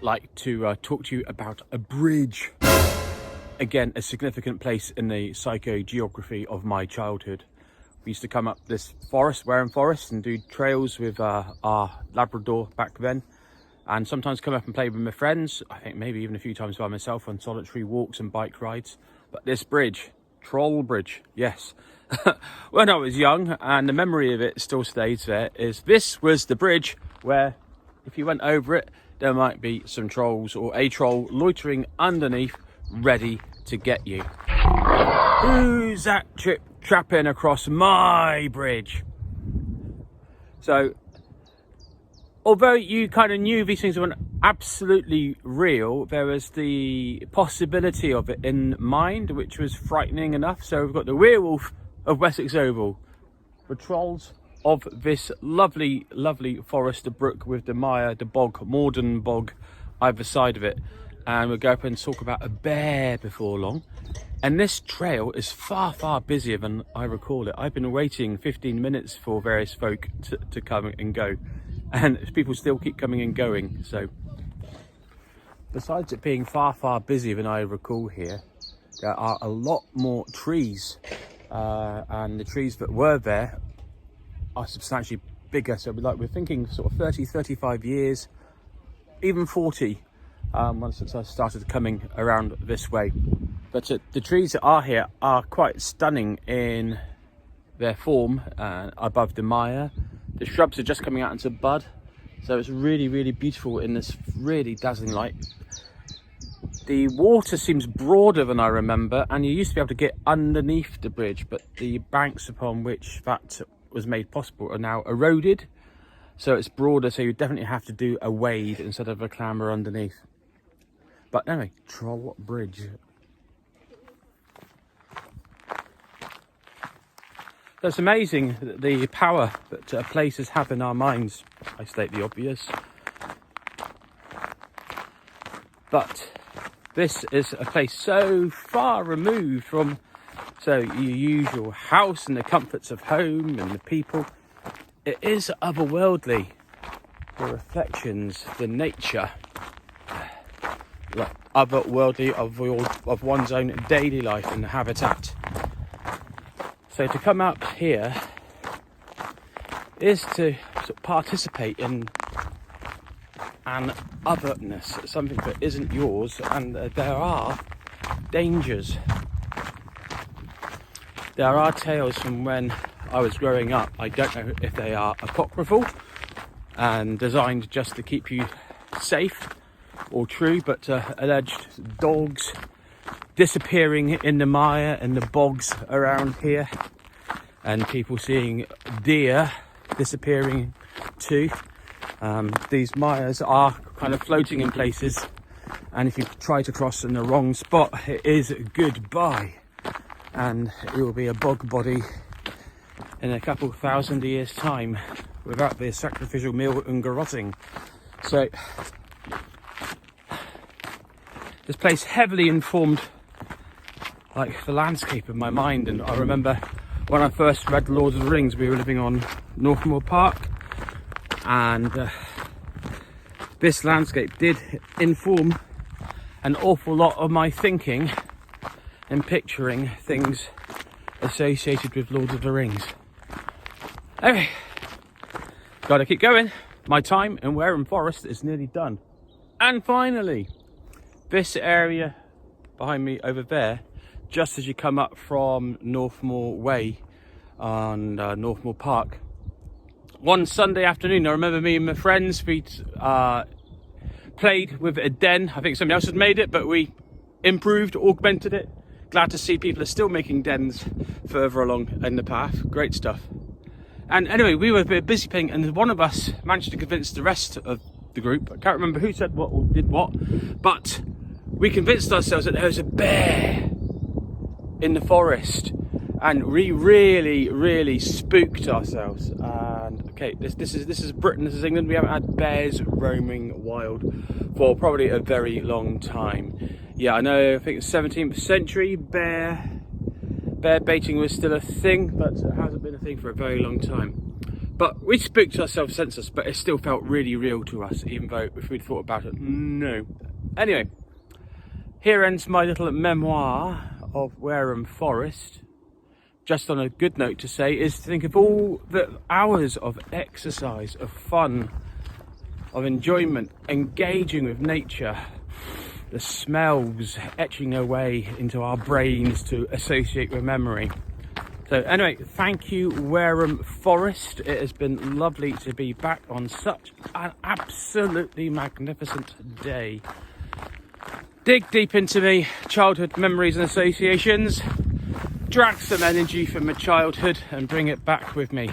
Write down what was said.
like to talk to you about a bridge. Again, a significant place in the psychogeography of my childhood. We used to come up this forest, Wareham Forest, and do trails with our Labrador back then. And sometimes come up and play with my friends. I think maybe even a few times by myself on solitary walks and bike rides. But this bridge, Troll Bridge, yes. When I was young, and the memory of it still stays there, is this was the bridge where if you went over it, there might be some trolls or a troll loitering underneath, ready to get you. Who's that trapping across my bridge? So, although you kind of knew these things weren't absolutely real, there was the possibility of it in mind, which was frightening enough. So we've got the werewolf of Wessex Oval, the trolls of this lovely, lovely forest, the brook with the mire, the bog, Morden Bog, either side of it. And we'll go up and talk about a bear before long. And this trail is far, far busier than I recall it. I've been waiting 15 minutes for various folk to come and go. And people still keep coming and going. So besides it being far, far busier than I recall here, there are a lot more trees. And the trees that were there are substantially bigger. So we're thinking sort of 30, 35 years, even 40, once I started coming around this way. But the trees that are here are quite stunning in their form above the mire. The shrubs are just coming out into bud. So it's really, really beautiful in this really dazzling light. The water seems broader than I remember, and you used to be able to get underneath the bridge, but the banks upon which that was made possible are now eroded. So it's broader, so you definitely have to do a wade instead of a clamber underneath. But anyway, Troll Bridge. So it's amazing the power that places have in our minds. I state the obvious. But this is a place so far removed from your usual house and the comforts of home and the people. It is otherworldly. The reflections, the nature, like otherworldly of one's own daily life and the habitat. So to come up here is to sort of participate in an otherness, something that isn't yours, and there are dangers. There are tales from when I was growing up. I don't know if they are apocryphal and designed just to keep you safe or true, but alleged dogs disappearing in the mire and the bogs around here, and people seeing deer disappearing too. These mires are kind of floating in places, and if you try to cross in the wrong spot, it is goodbye, and it will be a bog body in a couple thousand years time without the sacrificial meal and garrotting. So this place heavily informed like the landscape of my mind. And I remember when I first read Lord of the Rings, we were living on Northmoor Park, and this landscape did inform an awful lot of my thinking and picturing things associated with Lord of the Rings. Anyway, gotta keep going. My time in Wareham Forest is nearly done. And finally, this area behind me over there, just as you come up from Northmoor Way on Northmoor Park. One Sunday afternoon, I remember me and my friends, we played with a den. I think somebody else had made it, but we improved, augmented it. Glad to see people are still making dens further along in the path. Great stuff. And anyway, we were a bit busy playing, and one of us managed to convince the rest of the group. I can't remember who said what or did what, but we convinced ourselves that there was a bear in the forest, and we really, really spooked ourselves. And okay, this is Britain, this is England. We haven't had bears roaming wild for probably a very long time. Yeah, I know. I think it's 17th century bear baiting was still a thing, but it hasn't been a thing for a very long time. But we spooked ourselves senseless, but it still felt really real to us, even though if we'd thought about it, no. Anyway, here ends my little memoir of Wareham Forest. Just on a good note to say is to think of all the hours of exercise, of fun, of enjoyment, engaging with nature, the smells etching their way into our brains to associate with memory. So anyway, thank you Wareham Forest. It has been lovely to be back on such an absolutely magnificent day. Dig deep into me childhood memories and associations, drag some energy from my childhood and bring it back with me.